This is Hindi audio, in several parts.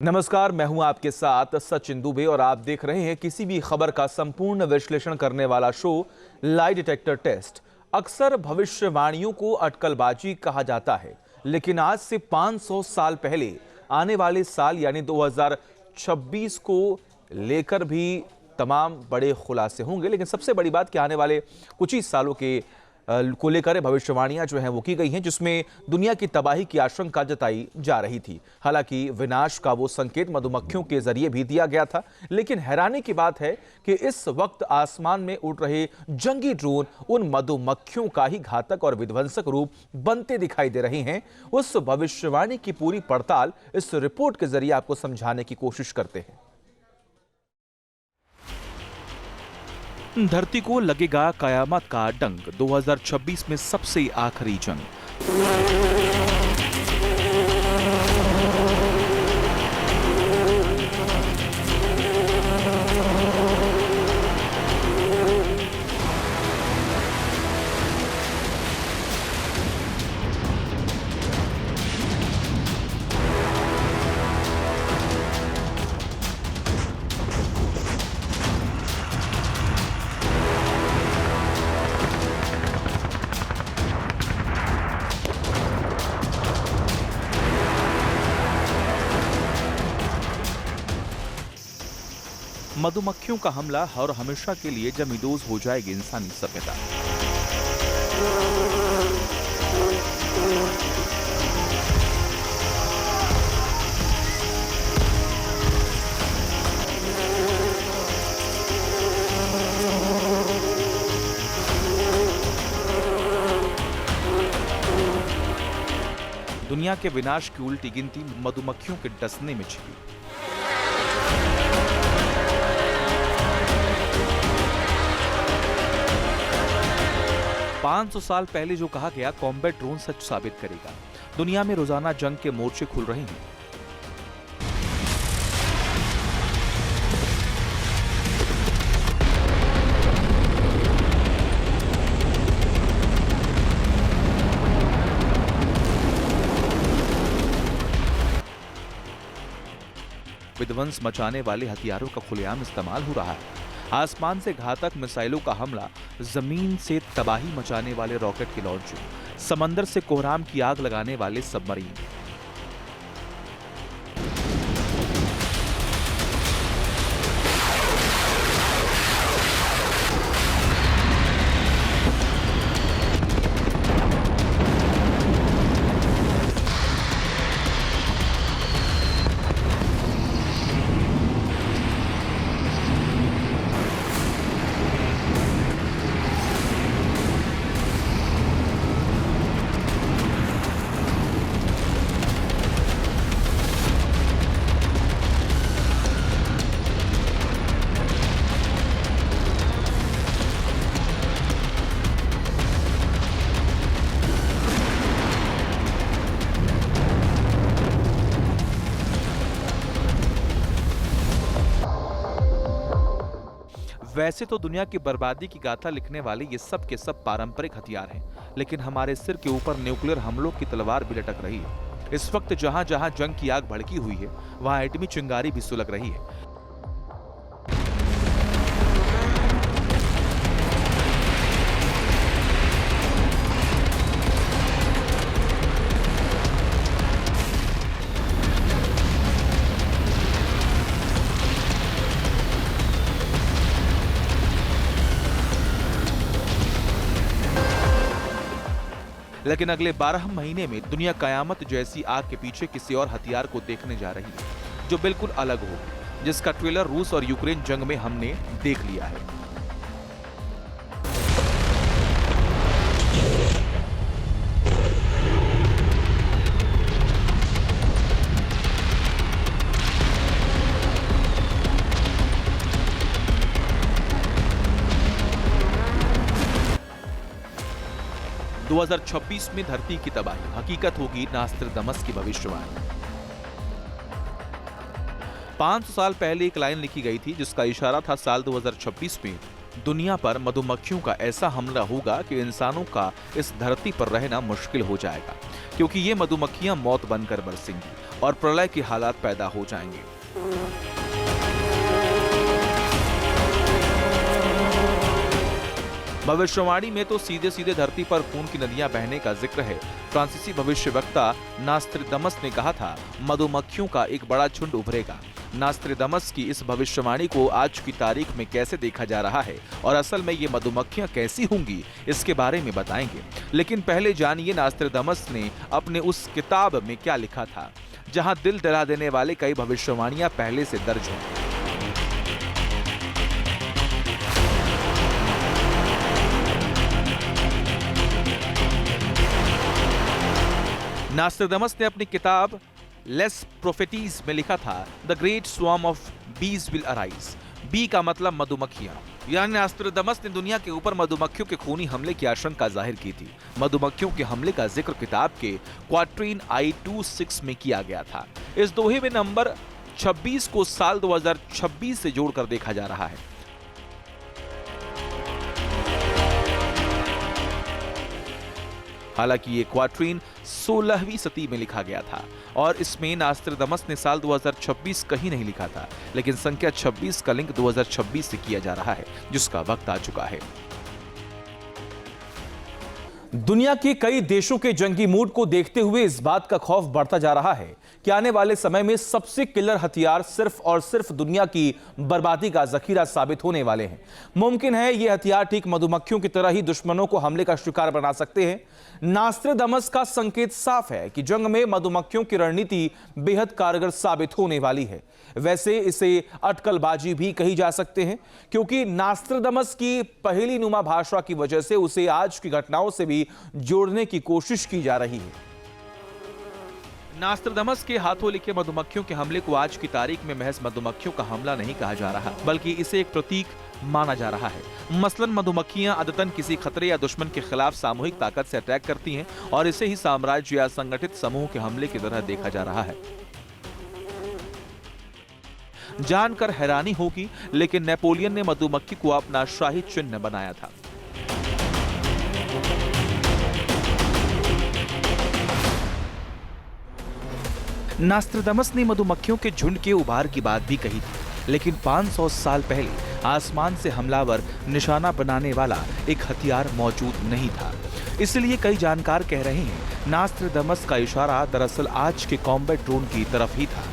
नमस्कार, मैं हूं आपके साथ सचिन दुबे और आप देख रहे हैं किसी भी खबर का संपूर्ण विश्लेषण करने वाला शो लाई डिटेक्टर टेस्ट। अक्सर भविष्यवाणियों को अटकलबाजी कहा जाता है, लेकिन आज से 500 साल पहले आने वाले साल यानी 2026 को लेकर भी तमाम बड़े खुलासे होंगे। लेकिन सबसे बड़ी बात कि आने वाले कुछ ही सालों को लेकर भविष्यवाणियां जो हैं वो की गई हैं, जिसमें दुनिया की तबाही की आशंका जताई जा रही थी। हालांकि विनाश का वो संकेत मधुमक्खियों के जरिए भी दिया गया था, लेकिन हैरानी की बात है कि इस वक्त आसमान में उड़ रहे जंगी ड्रोन उन मधुमक्खियों का ही घातक और विध्वंसक रूप बनते दिखाई दे रहे हैं। उस भविष्यवाणी की पूरी पड़ताल इस रिपोर्ट के जरिए आपको समझाने की कोशिश करते हैं। धरती को लगेगा कयामत का डंक, 2026 में सबसे आखिरी जंग। मधुमक्खियों का हमला और हमेशा के लिए जमींदोज हो जाएगी इंसानी सभ्यता। दुनिया के विनाश की उल्टी गिनती मधुमक्खियों के डसने में छिपी। पांच सौ साल पहले जो कहा गया कॉम्बैट ड्रोन सच साबित करेगा। दुनिया में रोजाना जंग के मोर्चे खुल रहे हैं। विध्वंस मचाने वाले हथियारों का खुलेआम इस्तेमाल हो रहा है। आसमान से घातक मिसाइलों का हमला, जमीन से तबाही मचाने वाले रॉकेट की लॉन्चिंग, समंदर से कोहराम की आग लगाने वाले सबमरीन। वैसे तो दुनिया की बर्बादी की गाथा लिखने वाले ये सब के सब पारंपरिक हथियार हैं, लेकिन हमारे सिर के ऊपर न्यूक्लियर हमलों की तलवार भी लटक रही है। इस वक्त जहां जहां जंग की आग भड़की हुई है, वहां एटमी चिंगारी भी सुलग रही है। लेकिन अगले 12 महीने में दुनिया कयामत जैसी आग के पीछे किसी और हथियार को देखने जा रही है, जो बिल्कुल अलग हो, जिसका ट्रेलर रूस और यूक्रेन जंग में हमने देख लिया है। – 2026 में धरती की तबाही हकीकत होगी नास्ट्राडामस की भविष्यवाणी। 500 साल पहले एक लाइन लिखी गई थी जिसका इशारा था साल 2026 में दुनिया पर मधुमक्खियों का ऐसा हमला होगा कि इंसानों का इस धरती पर रहना मुश्किल हो जाएगा। क्योंकि ये मधुमक्खियां मौत बनकर बरसेंगी और प्रलय के हालात पैदा हो जाएंगे। भविष्यवाणी में तो सीधे सीधे धरती पर खून की नदियां बहने का जिक्र है। फ्रांसीसी भविष्यवक्ता नास्त्रादामस ने कहा था, मधुमक्खियों का एक बड़ा झुंड उभरेगा। नास्त्रादामस की इस भविष्यवाणी को आज की तारीख में कैसे देखा जा रहा है और असल में ये मधुमक्खियां कैसी होंगी, इसके बारे में बताएंगे। लेकिन पहले जानिए नास्त्रादामस ने अपने उस किताब में क्या लिखा था, जहां दिल दहला देने वाले कई भविष्यवाणियां पहले से दर्ज हैं। नास्त्रादामस ने अपनी किताब लेस प्रोफेटीज में लिखा था, द ग्रेट स्वार्म ऑफ बीज विल अराइज। बी का मतलब मधुमक्खियां। यानी नास्त्रादामस ने दुनिया के ऊपर मधुमक्खियों के खूनी हमले की आशंका जाहिर की थी। मधुमक्खियों के हमले का जिक्र किताब के क्वाट्रीन I26 में किया गया था। इस दोहे में नंबर 26 को साल 2026 से जोड़कर देखा जा रहा है। हालांकि ये क्वाट्रीन 16वीं सदी में लिखा गया था और इसमें नास्त्रादामस ने साल 2026 कहीं नहीं लिखा था, लेकिन संख्या 26 का लिंक 2026 से किया जा रहा है, जिसका वक्त आ चुका है। दुनिया के कई देशों के जंगी मूड को देखते हुए इस बात का खौफ बढ़ता जा रहा है कि आने वाले समय में सबसे किलर हथियार सिर्फ और सिर्फ दुनिया की बर्बादी का जखीरा साबित होने वाले हैं। मुमकिन है ये हथियार ठीक मधुमक्खियों की तरह ही दुश्मनों को हमले का शिकार बना सकते हैं। नास्त्रादामस का संकेत साफ है कि जंग में मधुमक्खियों की रणनीति बेहद कारगर साबित होने वाली है। वैसे इसे अटकलबाजी भी कही जा सकते हैं, क्योंकि नास्त्रादामस की पहेली नुमा भाषा की वजह से उसे आज की घटनाओं से भी जोड़ने की कोशिश की जा रही है। नास्त्रादामस के हाथों लिखे मधुमक्खियों के हमले को आज की तारीख में महज मधुमक्खियों का हमला नहीं कहा जा रहा, बल्कि इसे एक प्रतीक माना जा रहा है। मसलन मधुमक्खियां अदतन किसी खतरे या दुश्मन के खिलाफ सामूहिक ताकत से अटैक करती हैं और इसे ही साम्राज्य या संगठित समूह के हमले की तरह देखा जा रहा है। जानकर हैरानी होगी, लेकिन नेपोलियन ने मधुमक्खी को अपना शाही चिन्ह बनाया था। नास्त्रादामस ने मधुमक्खियों के झुंड के उभार की बात भी कही थी, लेकिन 500 साल पहले आसमान से हमलावर निशाना बनाने वाला एक हथियार मौजूद नहीं था। इसलिए कई जानकार कह रहे हैं नास्त्रादामस का इशारा दरअसल आज के कॉम्बैट ड्रोन की तरफ ही था।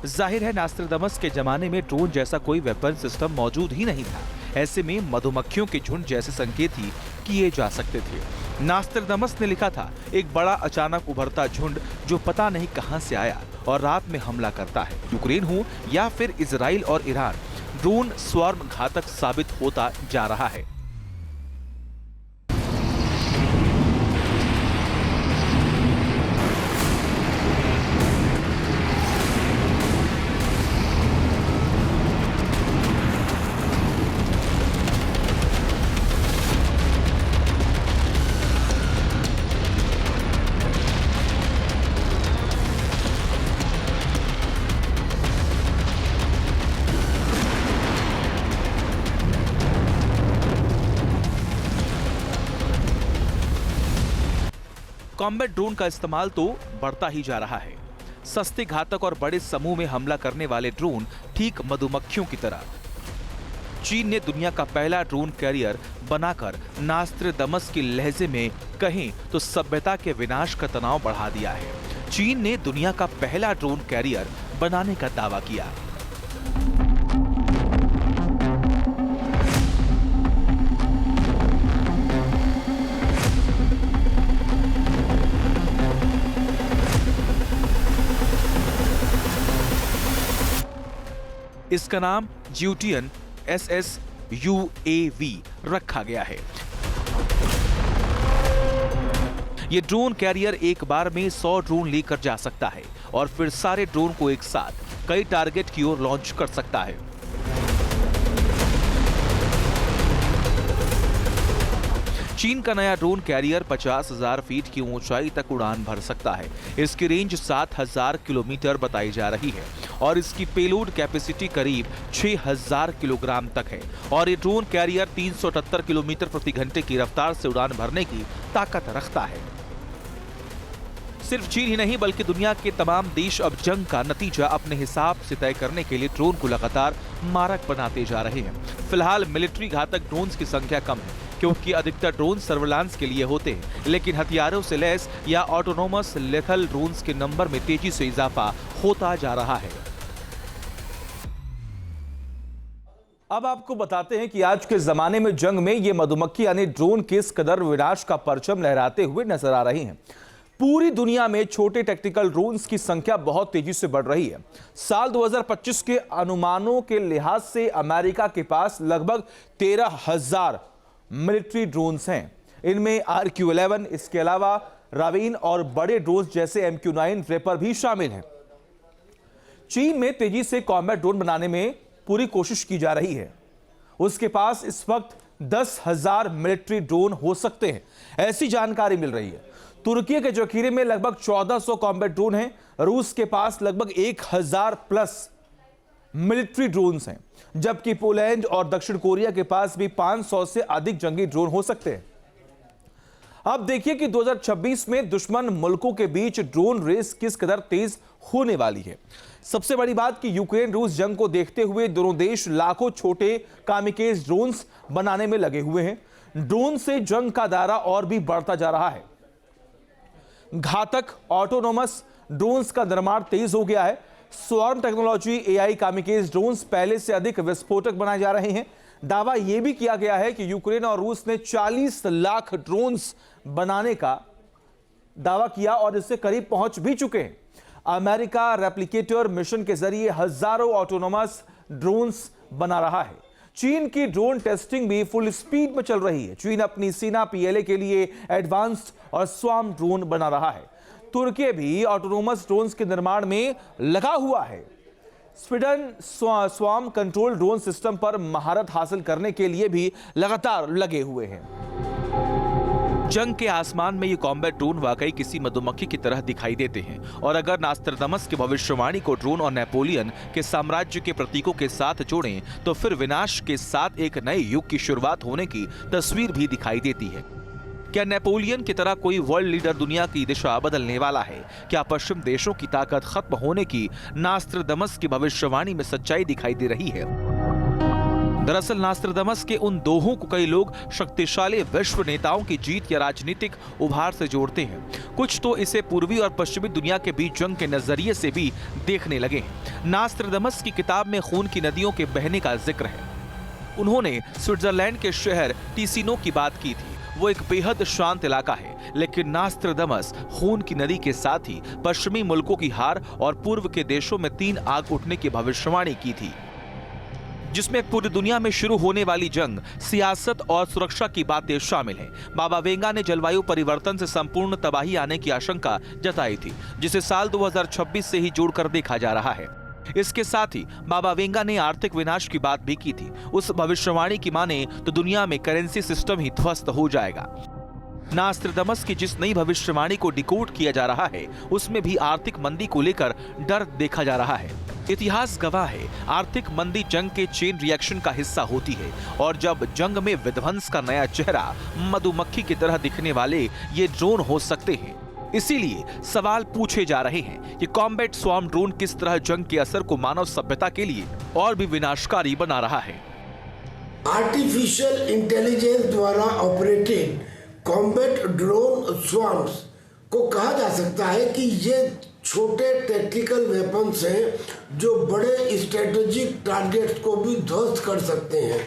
जाहिर है नास्त्रादामस के जमाने में ड्रोन जैसा कोई वेपन सिस्टम मौजूद ही नहीं था। ऐसे में मधुमक्खियों के झुंड जैसे संकेत ही किए जा सकते थे। नास्त्रादामस ने लिखा था, एक बड़ा अचानक उभरता झुंड जो पता नहीं कहां से आया और रात में हमला करता है। यूक्रेन हो या फिर इजराइल और ईरान, ड्रोन स्वार्म घातक साबित होता जा रहा है। कॉम्बैट ड्रोन का इस्तेमाल तो बढ़ता ही जा रहा है। सस्ते, घातक और बड़े समूह में हमला करने वाले ड्रोन ठीक मधुमक्खियों की तरह। चीन ने दुनिया का पहला ड्रोन कैरियर बनाकर नास्त्रादामस की लहजे में कहें तो सभ्यता के विनाश का तनाव बढ़ा दिया है। चीन ने दुनिया का पहला ड्रोन कैरियर बनाने का दावा किया। इसका नाम ज्यूटियन SSUAV रखा गया है। यह ड्रोन कैरियर एक बार में 100 ड्रोन लेकर जा सकता है और फिर सारे ड्रोन को एक साथ कई टारगेट की ओर लॉन्च कर सकता है। चीन का नया ड्रोन कैरियर 50,000 फीट की ऊंचाई तक उड़ान भर सकता है। इसकी रेंज 7,000 किलोमीटर बताई जा रही है और इसकी पेलोड कैपेसिटी करीब 6000 किलोग्राम तक है और ये ड्रोन कैरियर 378 किलोमीटर प्रति घंटे की रफ्तार से उड़ान भरने की ताकत रखता है। सिर्फ चीन ही नहीं बल्कि दुनिया के तमाम देश अब जंग का नतीजा अपने हिसाब से तय करने के लिए ड्रोन को लगातार मारक बनाते जा रहे हैं। फिलहाल मिलिट्री घातक ड्रोन्स की संख्या कम है क्योंकि अधिकतर ड्रोन सर्विलांस के लिए होते हैं, लेकिन हथियारों से लैस या ऑटोनोमस लेथल ड्रोन्स के नंबर में तेजी से इजाफा होता जा रहा है। अब आपको बताते हैं कि आज के जमाने में जंग में ये मधुमक्खी यानी ड्रोन किस कदर विनाश का परचम लहराते हुए नजर आ रही हैं। पूरी दुनिया में छोटे टैक्टिकल ड्रोन्स की संख्या बहुत तेजी से बढ़ रही है। साल 2025 के अनुमानों के लिहाज से अमेरिका के पास लगभग 13,000 मिलिट्री ड्रोन्स हैं। इनमें RQ-11, इसके अलावा रावीन और बड़े ड्रोन जैसे MQ-9 रेपर भी शामिल हैं। चीन में तेजी से कॉम्बैट ड्रोन बनाने में पूरी कोशिश की जा रही है। उसके पास इस वक्त 10,000 मिलिट्री ड्रोन हो सकते हैं, ऐसी जानकारी मिल रही है। तुर्की के जखीरे में लगभग 1400 कॉम्बैट ड्रोन हैं। रूस के पास लगभग 1000 प्लस मिलिट्री ड्रोन्स हैं, जबकि पोलैंड और दक्षिण कोरिया के पास भी 500 से अधिक जंगी ड्रोन हो सकते हैं। अब देखिए कि 2026 में दुश्मन मुल्कों के बीच ड्रोन रेस किस कदर तेज होने वाली है। सबसे बड़ी बात कि यूक्रेन रूस जंग को देखते हुए दोनों देश लाखों छोटे कामिकेज ड्रोन्स बनाने में लगे हुए हैं। ड्रोन से जंग का दायरा और भी बढ़ता जा रहा है। घातक ऑटोनोमस ड्रोन्स का निर्माण तेज हो गया है। Swarm technology AI kamikaze drones पहले से अधिक विस्फोटक बनाए जा रहे हैं। दावा यह भी किया गया है कि यूक्रेन और रूस ने 40 लाख ड्रोन्स बनाने का दावा किया और इससे करीब पहुंच भी चुके हैं। अमेरिका रेप्लिकेटर मिशन के जरिए हजारों ऑटोनोमस ड्रोन्स बना रहा है। चीन की ड्रोन टेस्टिंग भी फुल स्पीड में चल रही है। चीन अपनी सेना PLA के लिए एडवांस्ड और स्वार्म ड्रोन बना रहा है। तुर्की भी ऑटोनोमस ड्रोन्स के निर्माण में लगा हुआ है। Sweden swarm control drone system पर महारत हासिल करने के लिए भी लगातार लगे हुए हैं। जंग के आसमान में ये कॉम्बैट ड्रोन वाकई किसी मधुमक्खी की तरह दिखाई देते हैं और अगर नास्त्रदामस की भविष्यवाणी को ड्रोन और नेपोलियन के साम्राज्य के प्रतीकों के साथ जोड़ें तो फिर विनाश के साथ एक नए युग की शुरुआत होने की तस्वीर भी दिखाई देती है। क्या नेपोलियन की तरह कोई वर्ल्ड लीडर दुनिया की दिशा बदलने वाला है? क्या पश्चिम देशों की ताकत खत्म होने की नास्त्रदामस की भविष्यवाणी में सच्चाई दिखाई दे रही है? दरअसल नास्त्रदामस के उन दोहों को कई लोग शक्तिशाली विश्व नेताओं की जीत या राजनीतिक उभार से जोड़ते हैं। कुछ तो इसे पूर्वी और पश्चिमी दुनिया के बीच जंग के नजरिए से भी देखने लगे हैं। नास्त्रदामस की किताब में खून की नदियों के बहने का जिक्र है। उन्होंने स्विट्जरलैंड के शहर टिसिनो की बात की थी। वो एक बेहद शांत इलाका है, लेकिन नास्त्रदामस खून की नदी के साथ ही पश्चिमी मुल्कों की हार और पूर्व के देशों में 3 आग उठने की भविष्यवाणी की थी, जिसमें पूरी दुनिया में शुरू होने वाली जंग, सियासत और सुरक्षा की बातें शामिल हैं। बाबा वेंगा ने जलवायु परिवर्तन से संपूर्ण तबाही आने की आशंका जताई थी, जिसे साल 2026 से ही जोड़कर देखा जा रहा है। इसके साथ ही बाबा वेंगा ने आर्थिक विनाश की बात भी की थी। उस भविष्यवाणी की माने तो दुनिया में करेंसी सिस्टम ही ध्वस्त हो जाएगा। नास्त्रदामस की जिस नई भविष्यवाणी को डिकोड किया जा रहा है, उसमें भी आर्थिक मंदी को लेकर डर देखा जा रहा है। इतिहास गवाह है, आर्थिक मंदी जंग के चेन रिएक्शन का हिस्सा होती है और जब जंग में विध्वंस का नया चेहरा मधुमक्खी की तरह दिखने वाले ये ड्रोन हो सकते हैं। इसीलिए सवाल पूछे जा रहे हैं कि कॉम्बैट स्वार्म ड्रोन किस तरह जंग के असर को मानव सभ्यता के लिए और भी विनाशकारी बना रहा है। आर्टिफिशियल इंटेलिजेंस द्वारा ऑपरेटेड कॉम्बैट ड्रोन स्वार्म्स को कहा जा सकता है कि ये छोटे टैक्टिकल वेपन्स हैं जो बड़े स्ट्रेटेजिक टारगेट्स को भी ध्वस्त कर सकते हैं।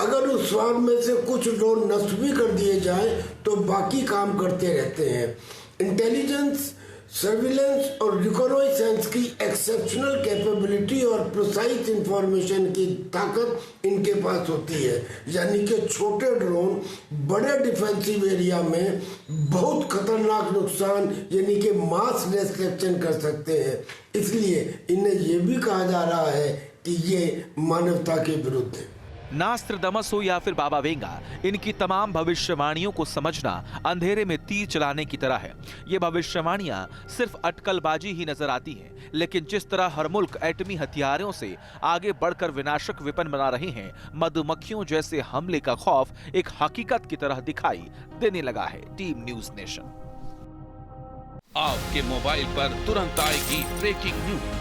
अगर उस स्वार्म में से कुछ ड्रोन नष्ट भी कर दिए जाएं तो बाकी काम करते रहते हैं। इंटेलिजेंस, सर्विलेंस और रिकॉनाइसेंस की एक्सेप्शनल कैपेबिलिटी और प्रिसाइज इंफॉर्मेशन की ताकत इनके पास होती है, यानी कि छोटे ड्रोन बड़े डिफेंसिव एरिया में बहुत खतरनाक नुकसान यानी कि मास डिस्ट्रक्शन कर सकते हैं। इसलिए इन्हें यह भी कहा जा रहा है कि ये मानवता के विरुद्ध है। नास्त्रदमस हो या फिर बाबा वेंगा, इनकी तमाम भविष्यवाणियों को समझना अंधेरे में तीर चलाने की तरह है। ये भविष्यवाणियां सिर्फ अटकलबाजी ही नजर आती हैं, लेकिन जिस तरह हर मुल्क एटमी हथियारों से आगे बढ़कर विनाशक विपन बना रहे हैं, मधुमक्खियों जैसे हमले का खौफ एक हकीकत की तरह दिखाई देने लगा है। Team news nation. आपके मोबाइल पर तुरंत आएगी ब्रेकिंग न्यूज।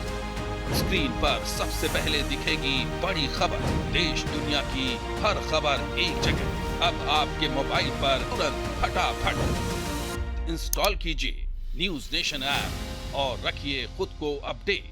स्क्रीन पर सबसे पहले दिखेगी बड़ी खबर। देश दुनिया की हर खबर एक जगह। अब आपके मोबाइल पर तुरंत फटाफट इंस्टॉल कीजिए न्यूज नेशन ऐप और रखिए खुद को अपडेट।